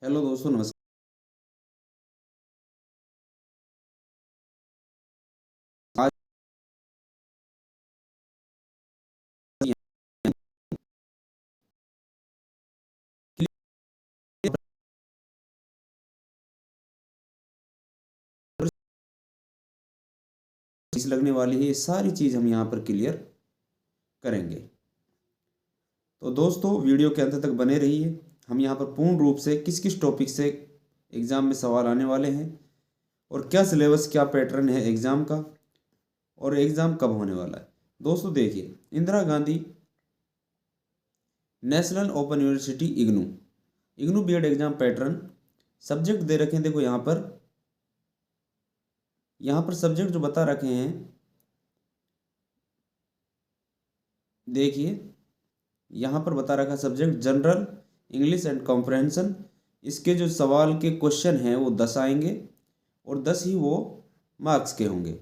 Hello दोस्तों, नमस्कार। आज चीज लगने वाली है, ये सारी चीज हम यहाँ पर क्लियर करेंगे। तो दोस्तों, वीडियो के अंत तक बने रहिए। हम यहाँ पर पूर्ण रूप से किस किस टॉपिक से एग्जाम में सवाल आने वाले हैं और क्या सिलेबस, क्या पैटर्न है एग्जाम का और एग्जाम कब होने वाला है। दोस्तों देखिए, Indira Gandhi National Open University IGNOU IGNOU BEd exam pattern subject दे रखे हैं। देखो यहाँ पर सब्जेक्ट जो बता रखे हैं, देखिए यहाँ पर बता रखा subject general English and comprehension. इसके जो सवाल के क्वेश्चन हैं वो 10 आएंगे और 10 ही वो मार्क्स के होंगे।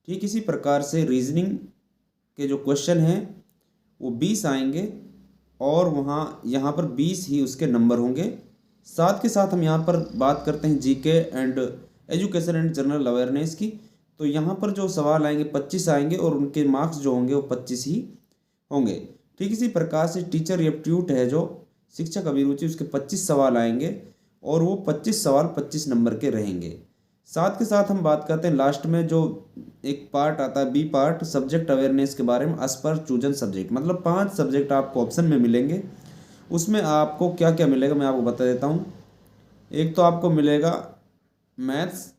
ठीक इसी प्रकार से रीजनिंग के जो क्वेश्चन हैं वो 20 आएंगे और वहाँ यहाँ पर 20 ही उसके नंबर होंगे। साथ के साथ हम यहाँ पर बात करते हैं GK and education and general awareness की। तो यहाँ पर जो सवाल आएंगे 25 आएंगे और उनके मार्क्स जो होंगे वो 25 ही होंगे। ठीक इसी प्रकार से टीचर एप्टीट्यूड है, जो शिक्षक अभिरुचि, उसके 25 सवाल आएंगे और वो 25 सवाल 25 नंबर के रहेंगे। साथ के साथ हम बात करते हैं लास्ट में जो एक पार्ट आता है, बी पार्ट, सब्जेक्ट अवेयरनेस के बारे में। एज पर चूजन सब्जेक्ट, मतलब 5 सब्जेक्ट आपको ऑप्शन में मिलेंगे। उसमें आपको क्या क्या मिलेगा मैं आपको बता देता हूँ। एक तो आपको मिलेगा मैथ्स,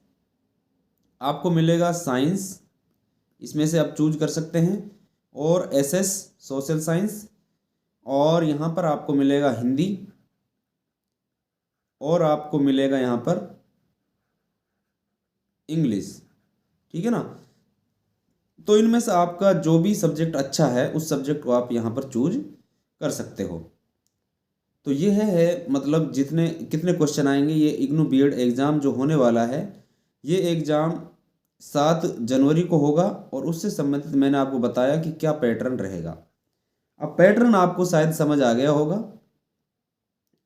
आपको मिलेगा साइंस, इसमें से आप चूज कर सकते हैं, और एसएस सोशल साइंस, और यहाँ पर आपको मिलेगा हिंदी, और आपको मिलेगा यहाँ पर इंग्लिश। ठीक है ना। तो इनमें से आपका जो भी सब्जेक्ट अच्छा है उस सब्जेक्ट को आप यहाँ पर चूज कर सकते हो। तो ये है मतलब जितने कितने क्वेश्चन आएंगे। ये इग्नू बीएड एग्ज़ाम जो होने वाला है, ये एग्ज़ाम 7 जनवरी को होगा और उससे संबंधित मैंने आपको बताया कि क्या पैटर्न रहेगा। अब पैटर्न आपको शायद समझ आ गया होगा।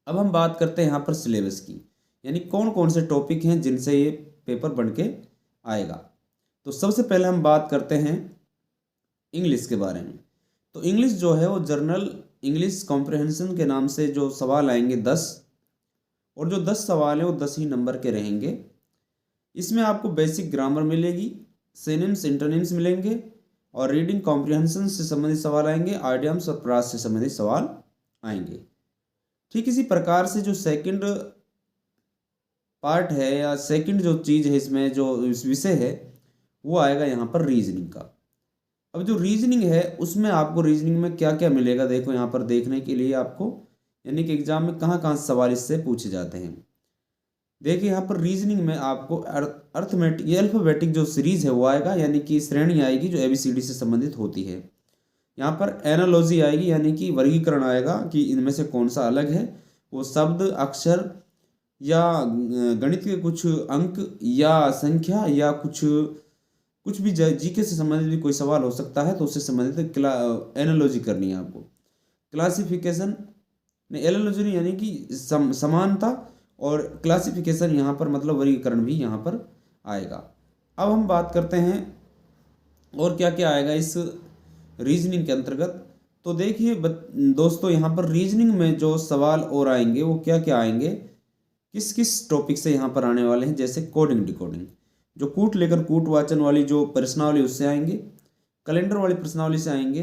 अब हम बात करते हैं यहाँ पर सिलेबस की, यानी कौन कौन से टॉपिक हैं जिनसे ये पेपर बन के आएगा। तो सबसे पहले हम बात करते हैं इंग्लिश के बारे में। तो इंग्लिश जो है वो जर्नल इंग्लिश कॉम्प्रहेंशन के नाम से जो सवाल आएंगे 10, और जो 10 सवाल हैं वो 10 ही नंबर के रहेंगे। इसमें आपको बेसिक ग्रामर मिलेगी, सिनोनिम्स इंटरनिम्स मिलेंगे, और रीडिंग कॉम्प्रिहेंशन से संबंधित सवाल आएंगे, आइडियम्स और प्रास से संबंधित सवाल आएंगे। ठीक इसी प्रकार से जो सेकंड पार्ट है या सेकंड जो चीज़ है इसमें, जो इस विषय है, वो आएगा यहाँ पर रीजनिंग का। अब जो रीजनिंग है उसमें आपको रीजनिंग में क्या क्या मिलेगा, देखो यहाँ पर देखने के लिए आपको, यानी कि एग्जाम में कहाँ कहाँ सवाल इससे पूछे जाते हैं। देखिए यहाँ पर रीजनिंग में आपको अर्थमेटिक, ये अल्फ़ाबेटिक जो सीरीज है वो आएगा, यानी कि श्रेणी आएगी जो एबीसीडी से संबंधित होती है। यहाँ पर एनालॉजी आएगी, यानी कि वर्गीकरण आएगा कि इनमें से कौन सा अलग है। वो शब्द, अक्षर या गणित के कुछ अंक या संख्या या कुछ कुछ भी जीके से संबंधित भी कोई सवाल हो सकता है, तो उससे संबंधित एनालॉजी करनी है आपको। क्लासिफिकेशन नहीं, एनालॉजी नहीं, यानी कि समानता और क्लासिफिकेशन, यहाँ पर मतलब वर्गीकरण भी यहाँ पर आएगा। अब हम बात करते हैं और क्या क्या आएगा इस रीजनिंग के अंतर्गत। तो देखिए दोस्तों, यहाँ पर रीजनिंग में जो सवाल और आएंगे वो क्या क्या आएंगे, किस किस टॉपिक से यहाँ पर आने वाले हैं। जैसे कोडिंग डिकोडिंग, जो कूट लेकर कूट वाचन वाली जो प्रश्नावली उससे आएंगे, कैलेंडर वाली प्रश्नावली से आएंगे,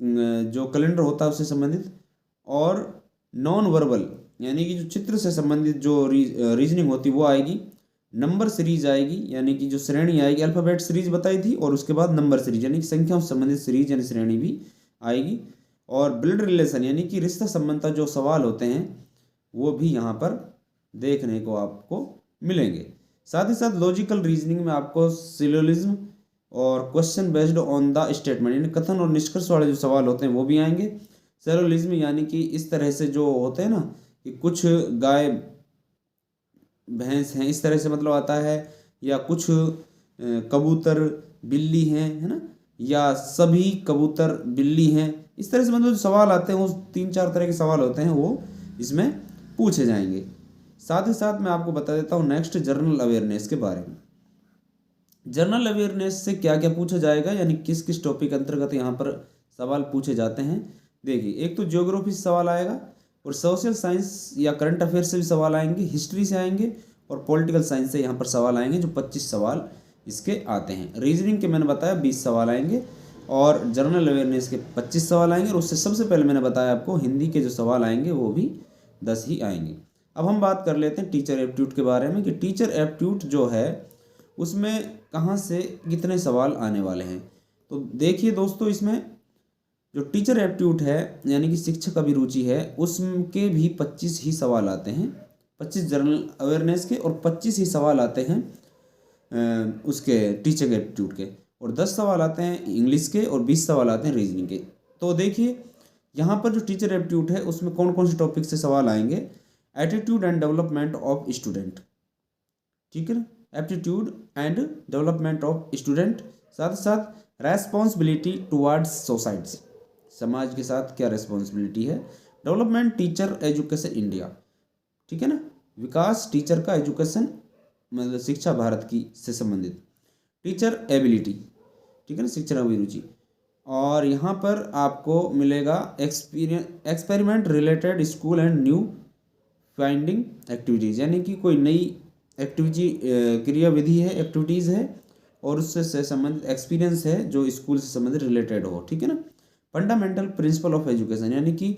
जो कैलेंडर होता है उससे संबंधित, और नॉन वर्बल यानी कि जो चित्र से संबंधित जो रीजनिंग होती वो आएगी। नंबर सीरीज आएगी, यानी कि जो श्रेणी आएगी, अल्फ़ाबेट सीरीज बताई थी, और उसके बाद नंबर सीरीज यानी कि संख्याओं से संबंधित सीरीज यानी श्रेणी भी आएगी। और ब्लड रिलेशन यानी कि रिश्ता संबंधता जो सवाल होते हैं वो भी यहाँ पर देखने को आपको मिलेंगे। साथ ही साथ लॉजिकल रीजनिंग में आपको सिलोजिज्म और question based on the statement, यानी कथन और निष्कर्ष वाले जो सवाल होते हैं वो भी आएंगे। सिलोजिज्म यानी कि इस तरह से जो होते हैं ना, कि कुछ गाय भैंस हैं, इस तरह से मतलब आता है, या कुछ कबूतर बिल्ली हैं, है ना, या सभी कबूतर बिल्ली हैं, इस तरह से मतलब जो सवाल आते हैं वो 3-4 तरह के सवाल होते हैं वो इसमें पूछे जाएंगे। साथ ही साथ मैं आपको बता देता हूँ नेक्स्ट जनरल अवेयरनेस के बारे में। जनरल अवेयरनेस से क्या क्या पूछा जाएगा, यानी किस किस टॉपिक अंतर्गत यहाँ पर सवाल पूछे जाते हैं। देखिए, एक तो ज्योग्राफी से सवाल आएगा, और सोशल साइंस या करंट अफेयर से भी सवाल आएंगे, हिस्ट्री से आएंगे, और पॉलिटिकल साइंस से यहाँ पर सवाल आएंगे, जो 25 सवाल इसके आते हैं। रीजनिंग के मैंने बताया 20 सवाल आएंगे, और जनरल अवेयरनेस के 25 सवाल आएंगे, और उससे सबसे पहले मैंने बताया आपको हिंदी के जो सवाल आएंगे वो भी 10 ही आएंगे। अब हम बात कर लेते हैं टीचर एप्टीट्यूड के बारे में, कि टीचर एप्टीट्यूड जो है उसमें कहाँ से कितने सवाल आने वाले हैं। तो देखिए दोस्तों, इसमें जो टीचर एप्टीट्यूड है यानी कि शिक्षक अभिरुचि है, उसके भी 25 ही सवाल आते हैं, 25 जनरल अवेयरनेस के, और 25 ही सवाल आते हैं उसके टीचर एप्टीट्यूड के, और 10 सवाल आते हैं इंग्लिश के, और 20 सवाल आते हैं रीजनिंग के। तो देखिए यहाँ पर जो टीचर एप्टीट्यूड है उसमें कौन कौन से टॉपिक से सवाल आएंगे। Attitude and development of student, ठीक है ना, aptitude and development of student, साथ साथ रेस्पॉन्सिबिलिटी टुवर्ड्स सोसाइटी, समाज के साथ क्या रेस्पॉन्सिबिलिटी है, डेवलपमेंट टीचर एजुकेशन इंडिया, ठीक है ना, विकास टीचर का एजुकेशन मतलब शिक्षा भारत की से संबंधित, टीचर एबिलिटी, ठीक है ना, शिक्षण अभिरुचि। और यहाँ पर आपको मिलेगा experiment related school and new finding activities, यानी कि कोई नई एक्टिविटी क्रियाविधि है, एक्टिविटीज़ है, और उससे संबंधित एक्सपीरियंस है जो स्कूल से संबंधित रिलेटेड हो, ठीक है ना। फंडामेंटल प्रिंसिपल ऑफ एजुकेशन, यानी कि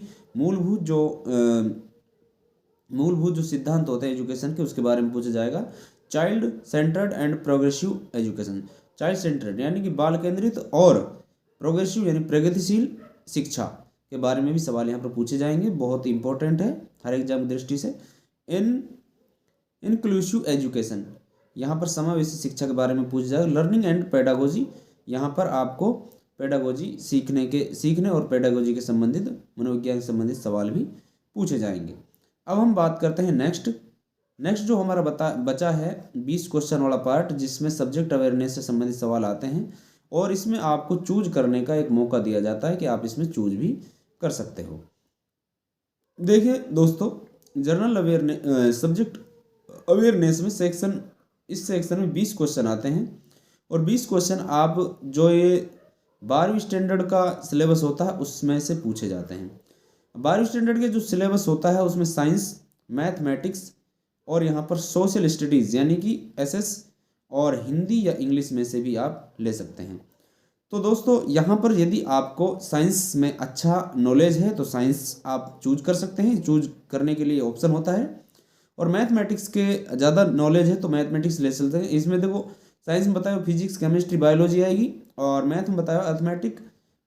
मूलभूत जो सिद्धांत होते हैं एजुकेशन के, उसके बारे में पूछा जाएगा। Child centred and progressive education, child centred यानी कि बाल केंद्रित, और प्रोग्रेसिव यानी प्रगतिशील शिक्षा के बारे में भी सवाल यहाँ पर पूछे जाएंगे, बहुत इंपॉर्टेंट है हर एग्जाम की दृष्टि से। इंक्लूसिव एजुकेशन, यहाँ पर समावेशी शिक्षा के बारे में पूछा जाएगा। लर्निंग एंड पेडागोजी, यहाँ पर आपको पेडागोजी सीखने और पेडागोजी के संबंधित, मनोविज्ञान से संबंधित सवाल भी पूछे जाएंगे। अब हम बात करते हैं नेक्स्ट जो हमारा बचा है 20 क्वेश्चन वाला पार्ट, जिसमें सब्जेक्ट अवेयरनेस से संबंधित सवाल आते हैं, और इसमें आपको चूज करने का एक मौका दिया जाता है कि आप इसमें चूज भी कर सकते हो। देखिए दोस्तों, जनरल अवेयरनेस सब्जेक्ट अवेयरनेस में इस सेक्शन में 20 क्वेश्चन आते हैं, और 20 क्वेश्चन आप जो ये 12वीं स्टैंडर्ड का सिलेबस होता है उसमें से पूछे जाते हैं। 12वीं स्टैंडर्ड के जो सिलेबस होता है उसमें साइंस, मैथमेटिक्स, और यहाँ पर सोशल स्टडीज़ यानी कि एसएस, और हिंदी या इंग्लिश में से भी आप ले सकते हैं। तो दोस्तों, यहाँ पर यदि आपको साइंस में अच्छा नॉलेज है तो साइंस आप चूज कर सकते हैं, चूज करने के लिए ऑप्शन होता है। और मैथमेटिक्स के ज़्यादा नॉलेज है तो मैथमेटिक्स ले सकते हैं। इसमें देखो, साइंस में बताया फिजिक्स, केमिस्ट्री, बायोलॉजी आएगी, और मैथ में बताया अर्थमेटिक,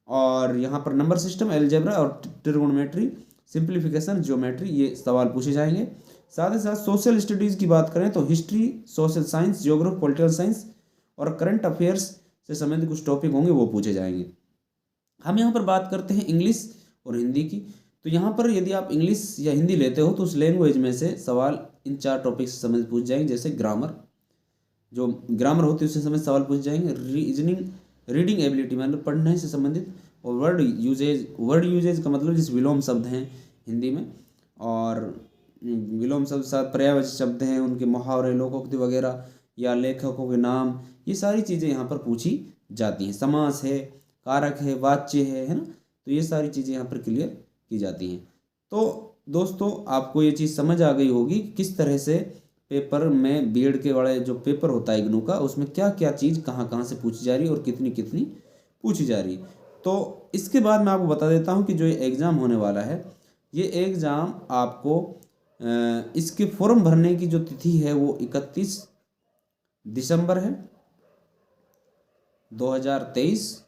और यहाँ पर नंबर सिस्टम, एलजेब्रा, और ट्रिगोनोमेट्री, सिंप्लीफिकेशन, ज्योमेट्री, ये सवाल पूछे जाएंगे। साथ ही साथ सोशल स्टडीज़ की बात करें तो history, social science, geography, political science, और करंट अफेयर्स से संबंधित कुछ टॉपिक होंगे वो पूछे जाएंगे। हम यहाँ पर बात करते हैं इंग्लिश और हिंदी की। तो यहाँ पर यदि आप इंग्लिश या हिंदी लेते हो तो उस लैंग्वेज में से सवाल इन 4 टॉपिक से संबंधित पूछ जाएंगे, जैसे जो ग्रामर होती है उससे संबंधित सवाल पूछ जाएंगे, रीडिंग एबिलिटी मतलब पढ़ने से संबंधित, और वर्ड यूजेज का मतलब जिस विलोम शब्द हैं हिंदी में, और विलोम शब्द साथ पर्यायवाची शब्द हैं, उनके मुहावरे, लोकोक्ति वगैरह, या लेखकों के नाम, ये सारी चीज़ें यहाँ पर पूछी जाती हैं। समास है, कारक है, वाच्य है ना, तो ये सारी चीज़ें यहाँ पर क्लियर की जाती हैं। तो दोस्तों, आपको ये चीज़ समझ आ गई होगी किस तरह से पेपर में बीएड के वाले जो पेपर होता है इग्नू का, उसमें क्या क्या चीज़ कहाँ कहाँ से पूछी जा रही है और कितनी कितनी पूछी जा रही है। तो इसके बाद मैं आपको बता देता हूँ कि जो ये एग्ज़ाम होने वाला है, ये एग्ज़ाम आपको इसके फॉर्म भरने की जो तिथि है वो 31 दिसंबर है 2023।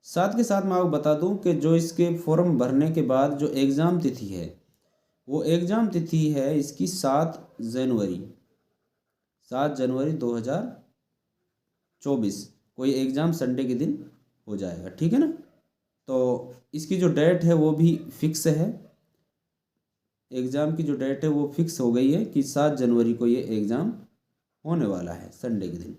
साथ के साथ मैं आपको बता दूं कि जो इसके फॉर्म भरने के बाद जो एग्ज़ाम तिथि है, वो एग्ज़ाम तिथि है इसकी 7 जनवरी 2024। कोई एग्ज़ाम संडे के दिन हो जाएगा, ठीक है ना। तो इसकी जो डेट है वो भी फिक्स है, एग्ज़ाम की जो डेट है वो फिक्स हो गई है कि 7 जनवरी को ये एग्ज़ाम होने वाला है संडे के दिन।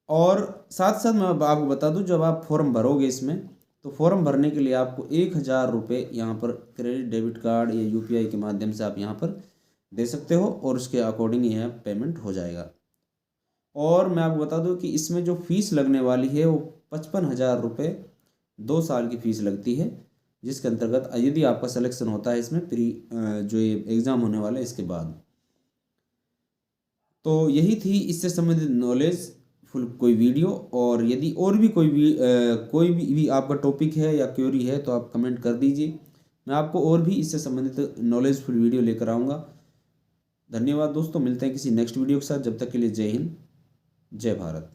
और साथ साथ मैं आपको बता दूं, जब आप फॉर्म भरोगे इसमें, तो फॉर्म भरने के लिए आपको 1000 रुपये यहाँ पर क्रेडिट डेबिट कार्ड या यूपीआई के माध्यम से आप यहाँ पर दे सकते हो और उसके अकॉर्डिंग यह पेमेंट हो जाएगा। और मैं आपको बता दूं कि इसमें जो फीस लगने वाली है वो 55,000 रुपये 2 साल की फ़ीस लगती है, जिसके अंतर्गत यदि आपका सिलेक्शन होता है इसमें जो ये एग्ज़ाम होने वाला है इसके बाद। तो यही थी इससे संबंधित नॉलेज फुल कोई वीडियो। और यदि और भी कोई भी आपका टॉपिक है या क्वेरी है तो आप कमेंट कर दीजिए, मैं आपको और भी इससे संबंधित नॉलेजफुल वीडियो लेकर आऊँगा। धन्यवाद दोस्तों, मिलते हैं किसी नेक्स्ट वीडियो के साथ। जब तक के लिए जय हिंद, जय भारत।